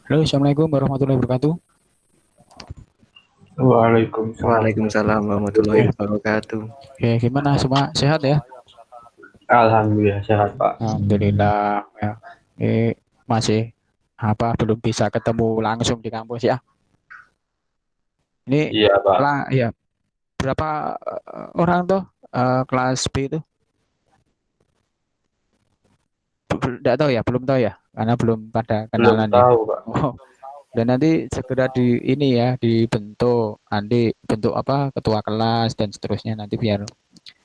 Halo, Assalamualaikum warahmatullahi wabarakatuh. Waalaikumsalam Ya, Waalaikumsalam warahmatullahi oke, wabarakatuh. oke, gimana semua sehat ya? Alhamdulillah sehat Pak. Alhamdulillah. Ya. Ini masih belum bisa ketemu langsung di kampus ya? Ini Iya Pak. lah ya berapa orang tuh kelas B itu? Tidak tahu ya, belum tahu ya, karena belum pada Belum kenalan ya. tahu Pak. Oh, dan nanti segera di ini ya dibentuk, nanti bentuk apa ketua kelas dan seterusnya nanti biar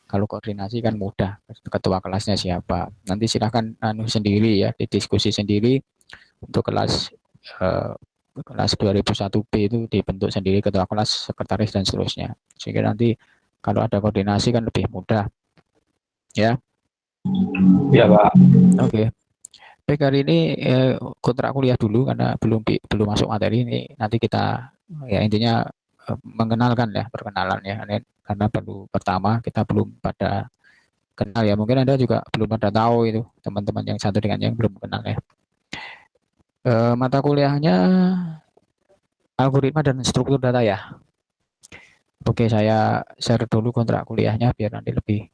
kalau koordinasi kan mudah. Ketua kelasnya siapa? Nanti silahkan anu sendiri ya, didiskusi sendiri untuk eh, kelas 2001B itu dibentuk sendiri ketua kelas, sekretaris dan seterusnya. Sehingga nanti kalau ada koordinasi kan lebih mudah ya. Iya Pak. Oke. Baik, hari ini kontrak kuliah dulu karena belum masuk materi ini. Nanti kita ya intinya mengenalkan ya, perkenalan ya. Karena baru pertama kita belum pada kenal ya, mungkin Anda juga belum pada tahu itu, teman-teman yang satu dengan yang belum kenal ya. Mata kuliahnya algoritma dan struktur data ya. Oke, saya share dulu kontrak kuliahnya biar nanti lebih.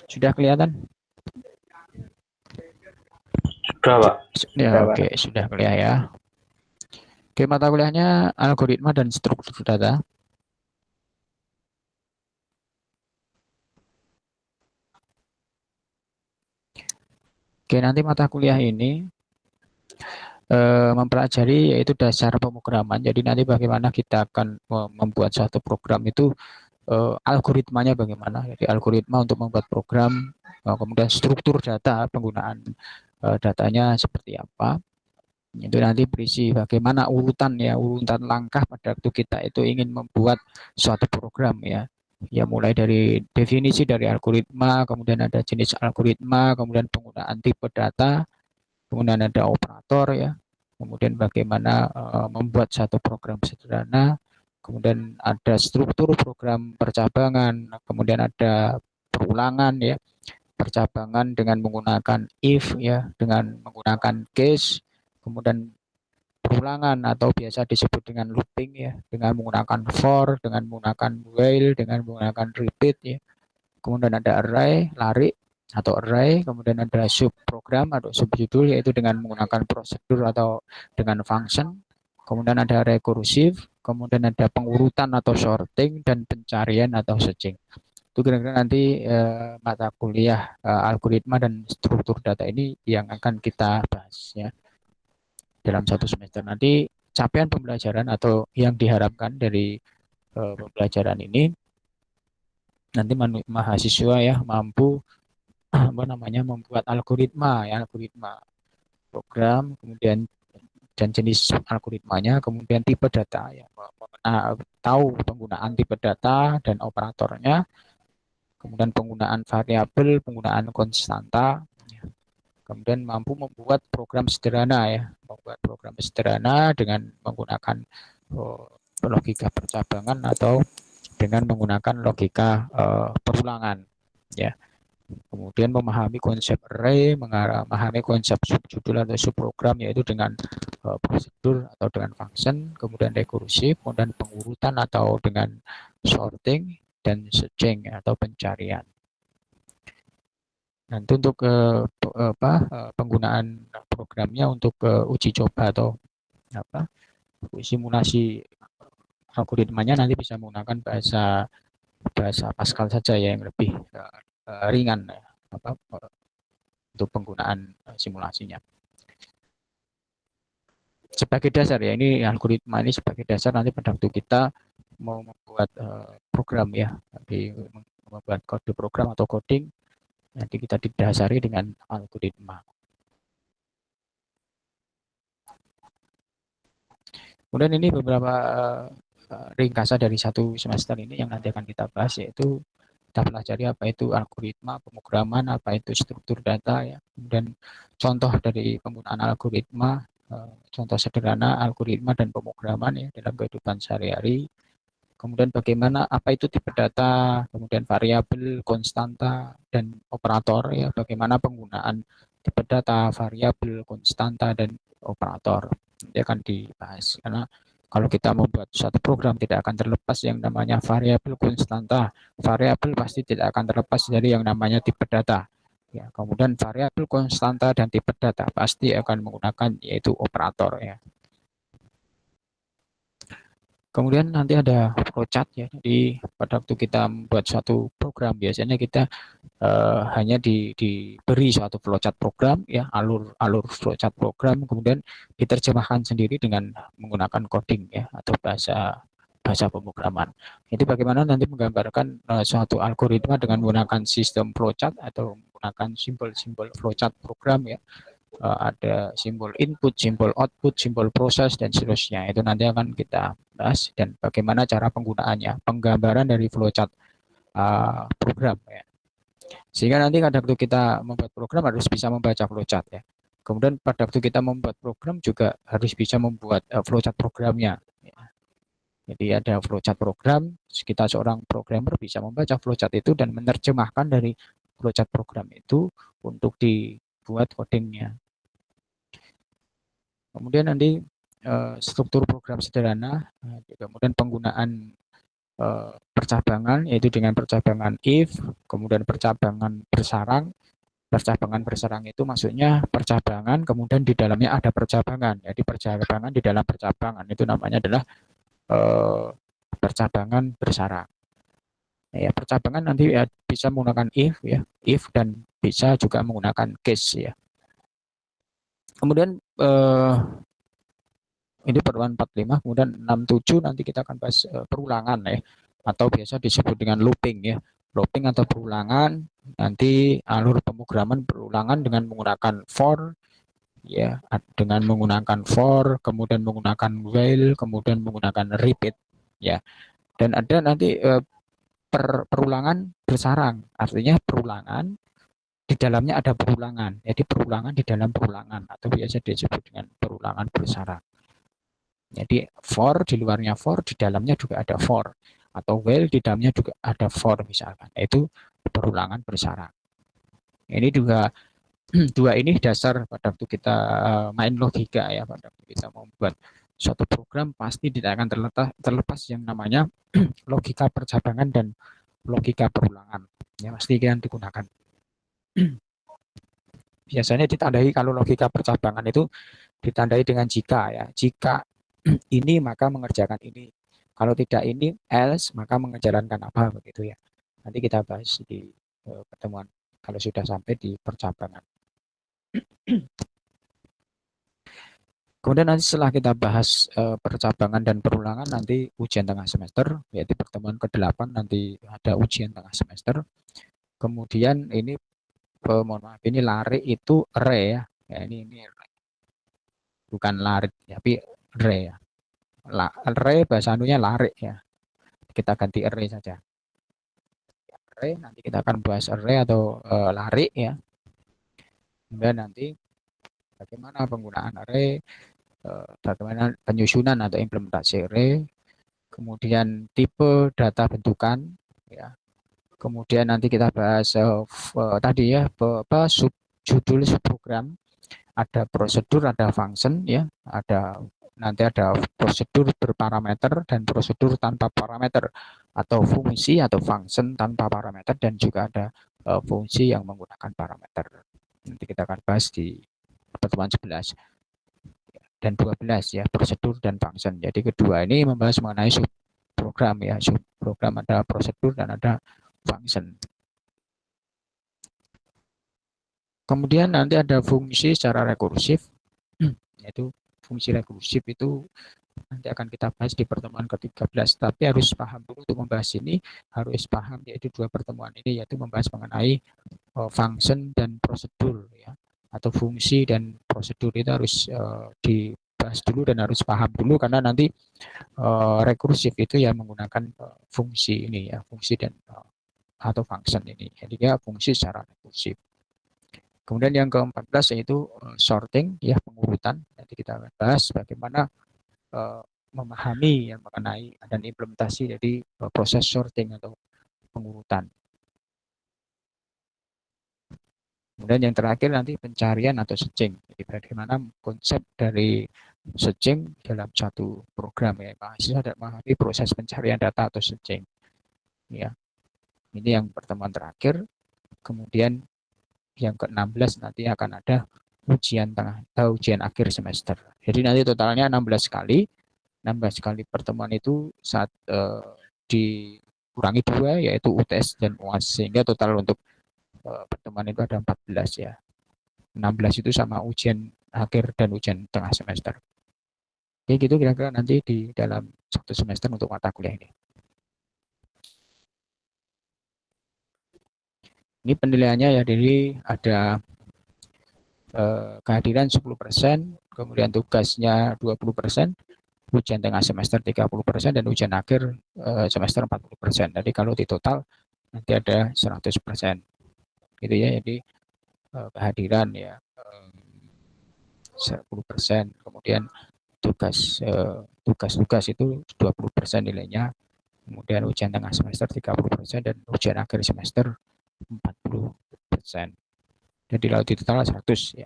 Sudah kelihatan? Sudah Pak. Ya, oke, sudah kelihatan ya. Oke, mata kuliahnya algoritma dan struktur data. Oke, nanti mata kuliah ini mempelajari yaitu dasar pemrograman. Jadi nanti bagaimana kita akan membuat satu program itu, algoritmanya bagaimana. Jadi algoritma untuk membuat program, kemudian struktur data, penggunaan datanya seperti apa. Itu nanti berisi bagaimana urutan ya, urutan langkah pada waktu kita itu ingin membuat suatu program ya. Ya mulai dari definisi dari algoritma, kemudian ada jenis algoritma, kemudian penggunaan tipe data, kemudian ada operator ya, kemudian bagaimana membuat satu program sederhana, kemudian ada struktur program percabangan, kemudian ada perulangan ya, percabangan dengan menggunakan if ya, dengan menggunakan case, kemudian perulangan atau biasa disebut dengan looping ya, dengan menggunakan for, dengan menggunakan while, dengan menggunakan repeat ya. Kemudian ada array, lari atau array, kemudian ada subprogram atau subjudul yaitu dengan menggunakan prosedur atau dengan function. Kemudian ada rekursif, kemudian ada pengurutan atau sorting dan pencarian atau searching. Itu kira-kira nanti mata kuliah algoritma dan struktur data ini yang akan kita bahas ya dalam satu semester. Nanti capaian pembelajaran atau yang diharapkan dari pembelajaran ini nanti mahasiswa ya mampu apa namanya membuat algoritma ya, algoritma program, kemudian dan jenis algoritmanya, kemudian tipe data ya, tahu penggunaan tipe data dan operatornya, kemudian penggunaan variabel, penggunaan konstanta, kemudian mampu membuat program sederhana ya, membuat program sederhana dengan menggunakan oh, logika percabangan atau dengan menggunakan logika perulangan ya. Kemudian memahami konsep array, memahami konsep subjudul atau subprogram yaitu dengan prosedur atau dengan function, kemudian rekursif, kemudian pengurutan atau dengan sorting dan searching atau pencarian. Nanti untuk penggunaan programnya untuk uji coba atau apa simulasi algoritmanya nanti bisa menggunakan bahasa bahasa Pascal saja ya yang lebih ringan ya, apa untuk penggunaan simulasinya. Sebagai dasar ya, ini algoritma ini sebagai dasar nanti pada waktu kita mau membuat program ya, membuat kode program atau coding, nanti kita didasari dengan algoritma. Kemudian ini beberapa ringkasan dari satu semester ini yang nanti akan kita bahas, yaitu kita pelajari apa itu algoritma, pemrograman, apa itu struktur data ya, kemudian contoh dari penggunaan algoritma, contoh sederhana algoritma dan pemrograman ya dalam kehidupan sehari-hari, kemudian bagaimana apa itu tipe data, kemudian variabel, konstanta, dan operator ya, bagaimana penggunaan tipe data, variabel, konstanta, dan operator. Nanti akan dibahas karena kalau kita membuat suatu program tidak akan terlepas yang namanya variabel, konstanta. Variabel pasti tidak akan terlepas dari yang namanya tipe data. Ya, kemudian variabel, konstanta, dan tipe data pasti akan menggunakan yaitu operator ya. Kemudian nanti ada flowchart ya. Jadi pada waktu kita membuat suatu program biasanya kita hanya diberi suatu flowchart program ya, alur flowchart program, kemudian diterjemahkan sendiri dengan menggunakan coding ya atau bahasa bahasa pemrograman. Itu bagaimana nanti menggambarkan suatu algoritma dengan menggunakan sistem flowchart atau menggunakan simbol-simbol flowchart program ya. Ada simbol input, simbol output, simbol proses, dan seterusnya. Itu nanti akan kita bahas dan bagaimana cara penggunaannya, penggambaran dari flowchart program ya. Sehingga nanti pada waktu kita membuat program harus bisa membaca flowchart ya. Kemudian pada waktu kita membuat program juga harus bisa membuat flowchart programnya. Ya. Jadi ada flowchart program, kita seorang programmer bisa membaca flowchart itu dan menerjemahkan dari flowchart program itu untuk dibuat codingnya. Kemudian nanti struktur program sederhana, kemudian penggunaan percabangan yaitu dengan percabangan if, kemudian percabangan bersarang. Percabangan bersarang itu maksudnya percabangan, kemudian di dalamnya ada percabangan. Jadi percabangan di dalam percabangan itu namanya adalah percabangan bersarang. Ya, percabangan nanti ya, bisa menggunakan if ya, if dan bisa juga menggunakan case ya. Kemudian ini pertemuan 45, kemudian 67 nanti kita akan bahas perulangan ya, atau biasa disebut dengan looping ya. Looping atau perulangan, nanti alur pemrograman perulangan dengan menggunakan for ya, dengan menggunakan for, kemudian menggunakan while, kemudian menggunakan repeat ya. Dan ada nanti perulangan bersarang, artinya perulangan di dalamnya ada perulangan. Jadi perulangan di dalam perulangan atau biasa disebut dengan perulangan bersarang. Jadi for di luarnya for, di dalamnya juga ada for, atau while di dalamnya juga ada for misalkan. Itu perulangan bersarang. Ini juga dua ini dasar pada waktu kita main logika ya, pada waktu kita membuat suatu program pasti tidak akan terlepas yang namanya logika percabangan dan logika perulangan. Ya pasti akan digunakan. Biasanya ditandai kalau logika percabangan itu ditandai dengan jika ya. Jika ini maka mengerjakan ini. Kalau tidak ini else maka mengerjakan apa begitu ya. Nanti kita bahas di pertemuan kalau sudah sampai di percabangan. Kemudian nanti setelah kita bahas percabangan dan perulangan nanti ujian tengah semester yaitu pertemuan ke-8 nanti ada ujian tengah semester. Kemudian ini mohon maaf ini lari itu re ya. Ya ini bukan lari tapi re ya. Re bahasa anunya lari ya. Kita ganti re saja. Re nanti kita akan bahas re atau lari ya. Kemudian nanti bagaimana penggunaan array, bagaimana penyusunan atau implementasi array, kemudian tipe data bentukan, ya. Kemudian nanti kita bahas tadi ya, judul subprogram, ada prosedur, ada function, ya, nanti ada prosedur berparameter dan prosedur tanpa parameter, atau fungsi atau function tanpa parameter, dan juga ada fungsi yang menggunakan parameter. Nanti kita akan bahas di pertemuan 11 dan 12 ya, prosedur dan function. Jadi kedua ini membahas mengenai subprogram ya. Subprogram ada prosedur dan ada function. Kemudian nanti ada fungsi secara rekursif, yaitu fungsi rekursif itu nanti akan kita bahas di pertemuan ke-13. Tapi harus paham dulu untuk membahas ini, harus paham yaitu dua pertemuan ini, yaitu membahas mengenai function dan prosedur ya, atau fungsi dan prosedur itu harus dibahas dulu dan harus paham dulu karena nanti rekursif itu ya menggunakan fungsi ini ya, fungsi dan atau function ini. Jadi ya fungsi secara rekursif. Kemudian yang ke-14 yaitu sorting ya, pengurutan. Nanti kita akan bahas bagaimana memahami yang mengenai dan implementasi jadi proses sorting atau pengurutan. Kemudian yang terakhir nanti pencarian atau searching. Jadi bagaimana konsep dari searching dalam satu program ya. Mahasiswa tidak memahami proses pencarian data atau searching. Ya. Ini yang pertemuan terakhir. Kemudian yang ke-16 nanti akan ada ujian tengah atau ujian akhir semester. Jadi nanti totalnya 16 kali. 16 kali pertemuan itu saat dikurangi 2 yaitu UTS dan UAS sehingga total untuk pertemuan itu ada 14 ya. 16 itu sama ujian akhir dan ujian tengah semester. Oke, gitu kira-kira nanti di dalam satu semester untuk mata kuliah ini. Ini penilaiannya ya, jadi ada kehadiran 10%, kemudian tugasnya 20%, ujian tengah semester 30%, dan ujian akhir semester 40%. Jadi kalau di total nanti ada 100%. Gitu ya, jadi kehadiran ya 10%, kemudian tugas itu 20% nilainya, kemudian ujian tengah semester 30% dan ujian akhir semester 40%. Jadi kalau di total 100 ya.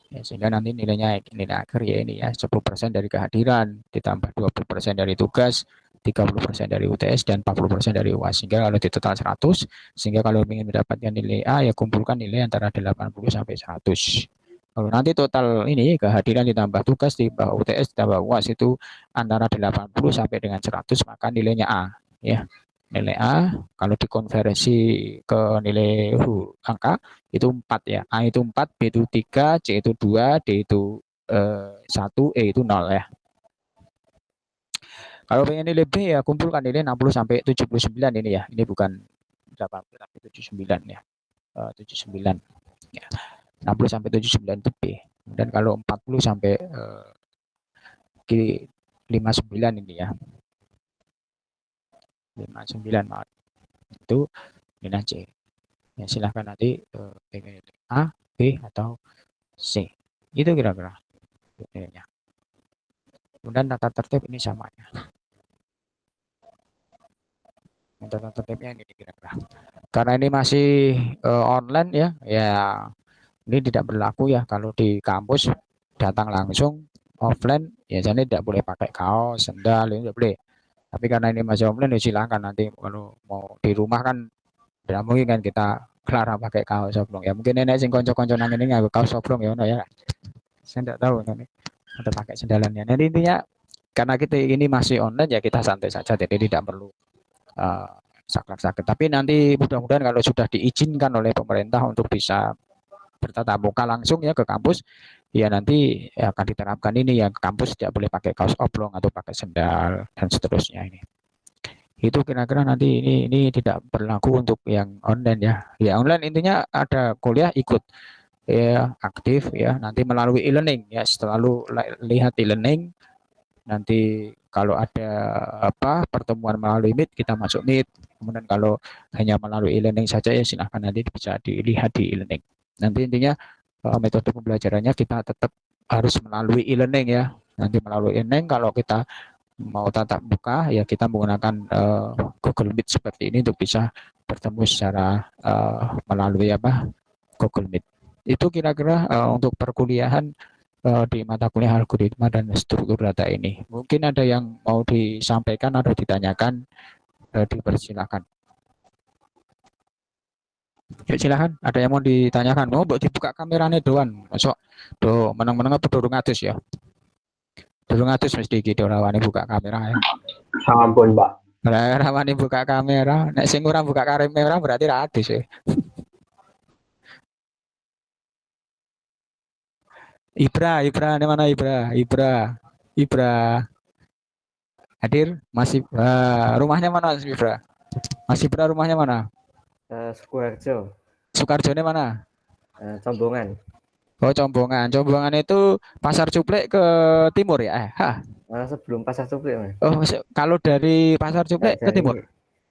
Ya, sehingga nanti nilai akhir ya ini ya 10% dari kehadiran ditambah 20% dari tugas, 30% dari UTS dan 40% dari UAS, sehingga kalau di total 100, sehingga kalau ingin mendapatkan nilai A ya kumpulkan nilai antara 80 sampai 100. Kalau nanti total ini kehadiran ditambah tugas ditambah UTS ditambah UAS itu antara 80 sampai dengan 100, maka nilainya A ya. Nilai A kalau dikonversi ke nilai angka itu 4 ya. A itu 4, B itu 3, C itu 2, D itu 1, E itu 0 ya. Kalau pengen nilai B ya kumpulkan nilai 60 sampai 79 ini ya. Ini bukan 80 sampai 79 ya. 79 ya. 60 sampai 79 itu B. Dan kalau 40 sampai 59 ini ya. 59 maaf. Itu nilai C. Ya, silahkan nanti pengen A, B atau C. Itu kira-kira nilainya. Kemudian tata tertib ini sama ya. Tata tertibnya ini kira-kira. Karena ini masih online ya, ya ini tidak berlaku ya kalau di kampus datang langsung offline ya, jadi tidak boleh pakai kaos, sendal, ini tidak boleh. Tapi karena ini masih online ya silakan nanti kalau mau di rumah kan tidak mungkin kan kita kelar pakai kaos oblong ya, mungkin nenek sing konco-konco nang ini nggak kaos oblong ya, ya saya tidak tahu nanti ada pakai sendalannya. Jadi intinya karena kita ini masih online ya kita santai saja, jadi tidak perlu sakit. Tapi nanti mudah-mudahan kalau sudah diizinkan oleh pemerintah untuk bisa bertatap muka langsung ya ke kampus, ya nanti ya akan diterapkan ini ya, ke kampus tidak boleh pakai kaos oblong atau pakai sendal dan seterusnya ini. Itu kira-kira nanti ini tidak berlaku untuk yang online ya. Ya online intinya ada kuliah ikut ya, aktif ya, nanti melalui e-learning ya, selalu lihat e-learning. Nanti kalau ada pertemuan melalui Meet kita masuk Meet. Kemudian kalau hanya melalui e-learning saja ya silahkan nanti bisa dilihat di e-learning. Nanti intinya metode pembelajarannya kita tetap harus melalui e-learning ya. Nanti melalui e-learning kalau kita mau tatap muka ya kita menggunakan Google Meet seperti ini untuk bisa bertemu secara melalui Google Meet. Itu kira-kira untuk perkuliahan di mata kuliah algoritma dan struktur data ini. Mungkin ada yang mau disampaikan atau ditanyakan, dipersilakan. Yuk silakan, ada yang mau ditanyakan. Mau dibuka kameranya doan, masuk do menang-menang apa dorong atus ya. Dorong atus mesti gitu rawani buka kamera ya. Sampun, Pak. Rawani buka kamera, nek sing ora buka kamera berarti ra adus ya. Ibra, ini mana Ibra? Ibra. Hadir? Masih rumahnya mana Mas Ibra? Mas Ibra rumahnya mana? Sukoharjo. Sukarjone mana? Combongan. Oh, Combongan. Combongan itu pasar cuplek ke timur ya? Sebelum pasar cuplek, Mas. Oh, kalau dari pasar cuplek ke timur?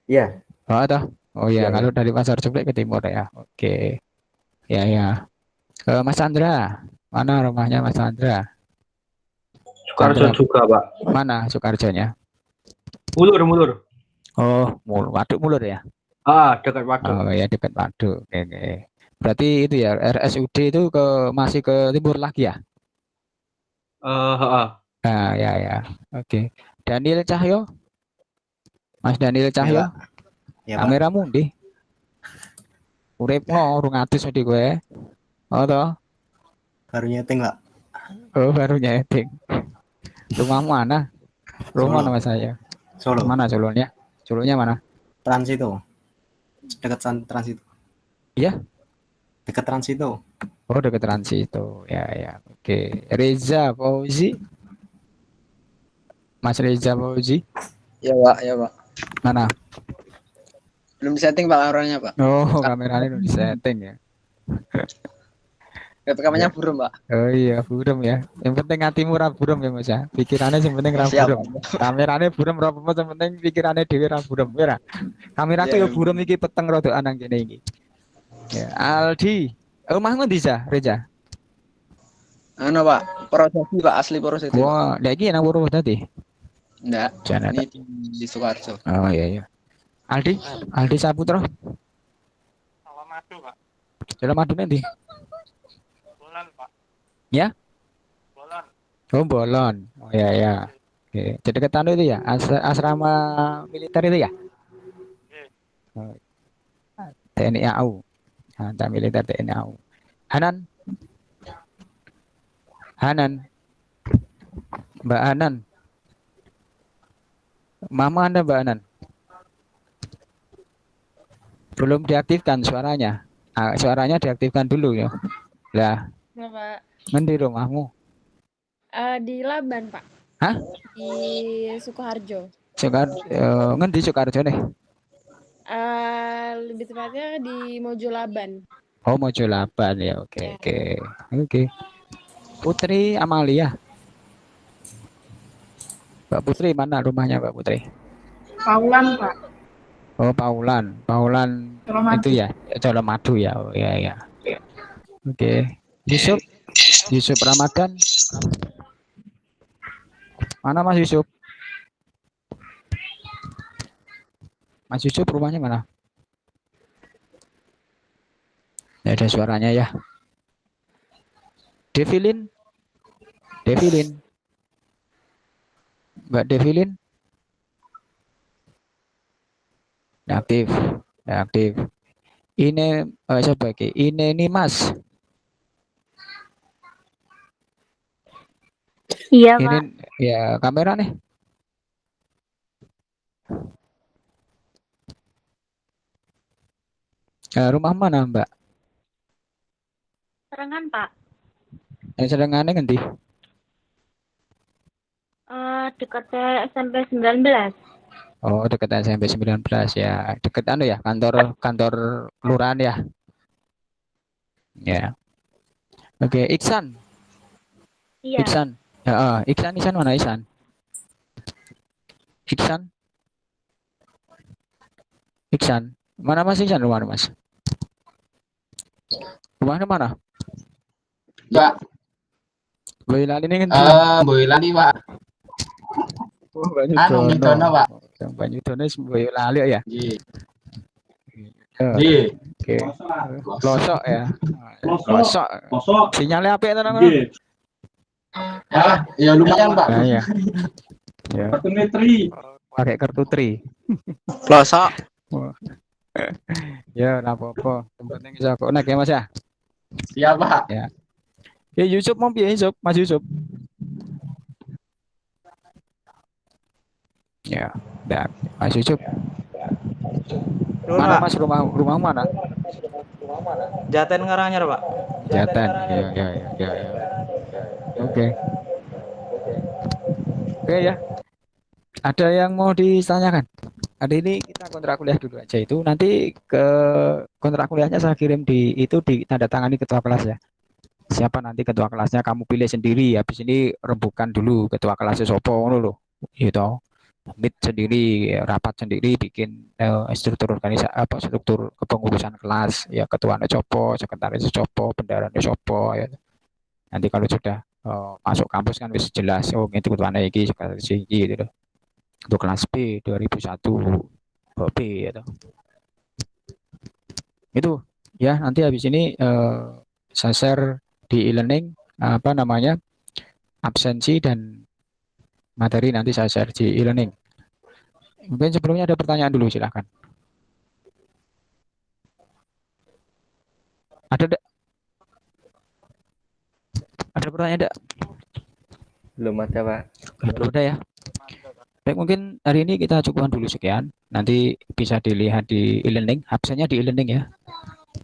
Iya. Oh, toh. Oh ya, Ya, kalau dari pasar cuplek ke timur ya. Oke. Ya. Mas Andra, mana rumahnya Mas Andra? Sukarjo Tangerang. juga, Pak. Mana Sukarjonya? Mulur, mulur. Oh, Waduk Mulur ya? Dekat Waduk. Oh ya, dekat Waduk. Oke, oke. Berarti itu ya RSUD itu masih ke timur lagi ya? Heeh. Ya ya. Oke. Daniel Cahyo, Mas Daniel Ya, Cahyo, Pak. Ya, Pak. kameramu ndi? Uripno urung atus di kowe. Oh toh? Baru nyeting, Pak. Oh, baru nyeting. Rumahmu mana? Rumah Solo. nama saya. Solo. Mana Solonya? Solonya mana? Transito. Dekat Transito. Iya? Dekat Transito. Oh, dekat Transito. Ya ya. Oke. Reza Fauzi. Mas Reza Fauzi. Ya Pak, ya Pak. Mana? Belum disetting Pak orangnya Pak. Oh, kameranya udah disetting ya. Rekamannya burung Pak. Oh iya, buram ya. Yang penting hatimu ra buram ya, Mas ya. Pikirannya yang penting ra Siap. buram. Kameranya buram ra apa-apa, yang penting pikirannya dhewe ra buram, ya ra. Kameraku Iya. ya buram iki peteng rada anang kene iki. Ya, Aldi. Omahmu ndi, Reza? Anu Pak, Purwodadi Pak, asli Purwodadi. Pak. Wah, lek iki nang Purwodadi. Enggak, Jangan. ini di Sukoharjo. Oh iya iya. Aldi, Aldi Saputra. Madu, Pak. Jalan Madune ndi? Bolan, Pak. Ya? Bolan. Oh, Bolon. Oh iya iya. Oke, jadi dekat itu ya, asrama militer itu ya? Oh, TNI AU. Antar militer TNI AU. Hanan. Hanan. Mbak Hanan. Mama Anda Mbak Hanan. Belum diaktifkan suaranya. Suaranya diaktifkan dulu ya. Lah, Nggak, Pak. ngendi rumahmu? Di Laban, Pak. Hah? Di Sukoharjo. Ngendi Sukarjo nih? Lebih tepatnya di Mojo Laban. Oh, Mojolaban ya. Oke, Ya. oke. Oke. Putri Amalia. Mbak Putri mana rumahnya Mbak Putri? Paulan, Pak. Oh, Paulan. Paulan Colomadu. itu ya, Colomadu ya. Oh, ya ya. Oke. Yusuf. Yusuf Ramadan. Mana Mas Yusuf? Mas Yusuf rumahnya mana? Nggak ada suaranya ya. Devilin. Devilin. Mbak Devilin. Nggak aktif. Nggak aktif. Ini sebagai ini Mas. Iya, Ini Pak. ya kamera nih. Rumah mana Mbak? Serangan, Pak. Sedangane ngendi? Dekat SMP 19. Oh, dekat SMP 19 ya. Dekat anu ya, kantor kelurahan ya. Ya. Oke, Iksan. Iya. Iksan. Ya, Iksan mana Iksan? Iksan. Iksan. Mana Mas Iksan rumahnya Mas? Rumahnya mana? Pak, Boyolali ini kan. Boyolali, Pak. Oh, Banyu Anu, Midono, Pak. Banyu Dono Boyolali ya. Nggih. Ya, Nggih. oke. Losok ya. Losok. Losok. Sinyalnya apik tenan. Nggih. Ya lumayan, Pak. Nah, ya. Ya, Kartu Netri. pakai kartu tri. Pelosok. Ya, ora apa-apa. Yang penting iso konek ya Mas ya. Siap, Pak. Ya Yusuf mau piye Yusuf? Mas Yusuf. Ya, dah. Mas Yusuf. Mana Mas rumah mana? Jaten Karanganyar, Pak. Jatan. Ya. Oke. Oke ya. Ada yang mau ditanyakan? Hari ini kita kontrak kuliah dulu aja itu. Nanti ke kontrak kuliahnya saya kirim di tanda tangani ketua kelas ya. Siapa nanti ketua kelasnya kamu pilih sendiri. Habis ini rembukan dulu ketua kelasnya sopo ngono lho. Gitu. Meet sendiri, rapat sendiri, bikin struktur organisasi struktur kepengurusan kelas ya, ketuanya copo, sekretaris copo, bendaranya copo ya. Nanti kalau sudah masuk kampus kan wis jelas oh itu kebutuhan iki sekretaris iki gitu loh. Untuk kelas B 2001 B gitu. Itu ya nanti habis ini saya share di e-learning apa namanya absensi dan materi nanti saya share di e-learning. Mungkin sebelumnya ada pertanyaan dulu silahkan. Ada enggak? Ada pertanyaan enggak? Belum ada, Pak. Belum ada ya. Baik, mungkin hari ini kita cukupkan dulu sekian. Nanti bisa dilihat di e-learning, absennya di e-learning ya.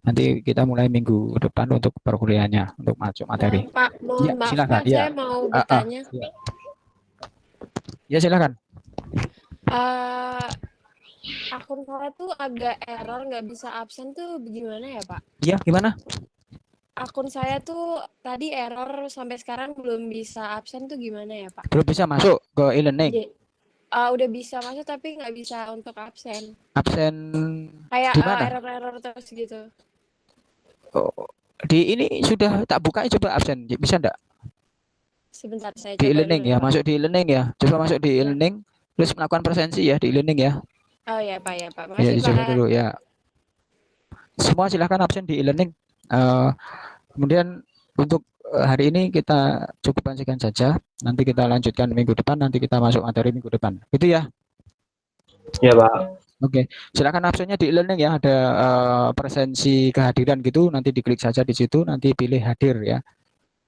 Nanti kita mulai minggu depan untuk perkuliahannya, untuk masuk materi. Pak, mohon Ya, maaf silakan. Pak, Ya. saya mau bertanya. Ya, silakan. Eh, akun saya tuh agak error, nggak bisa absen tuh gimana ya Pak? Ya, gimana? Akun saya tuh tadi error sampai sekarang belum bisa absen tuh gimana ya Pak? Belum bisa masuk ke e-learning. Udah bisa masuk tapi nggak bisa untuk absen. Absen Kayak di mana? error terus gitu. Oh, di ini sudah tak buka coba absen. Bisa enggak? Sebentar saya Di coba e-learning dulu, ya, Pak. masuk di e-learning ya. Coba masuk di e-learning, terus melakukan presensi ya di e-learning ya. Oh ya Pak, ya Pak. Ya, Makasih dicoba Pak. dulu ya. Semua silakan absen di e-learning. Kemudian untuk hari ini kita cukupkan sekian saja. Nanti kita lanjutkan minggu depan. Nanti kita masuk materi minggu depan. Itu ya. Ya, Pak. Oke, silakan absennya di e-learning ya. Ada presensi kehadiran gitu. Nanti diklik saja di situ. Nanti pilih hadir ya.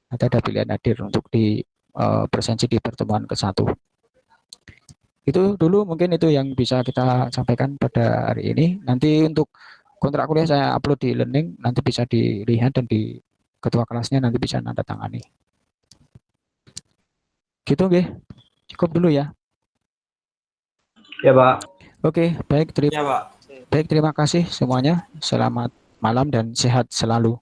Ada pilihan hadir untuk di presensi di pertemuan ke-1. Itu dulu mungkin itu yang bisa kita sampaikan pada hari ini. Nanti untuk kontrak kuliah saya upload di e-learning. Nanti bisa dilihat dan di ketua kelasnya nanti bisa nanda tangani. Gitu nggih. Cukup dulu ya. Ya, Pak. Oke, baik Ya Pak. baik terima kasih semuanya. Selamat malam dan sehat selalu.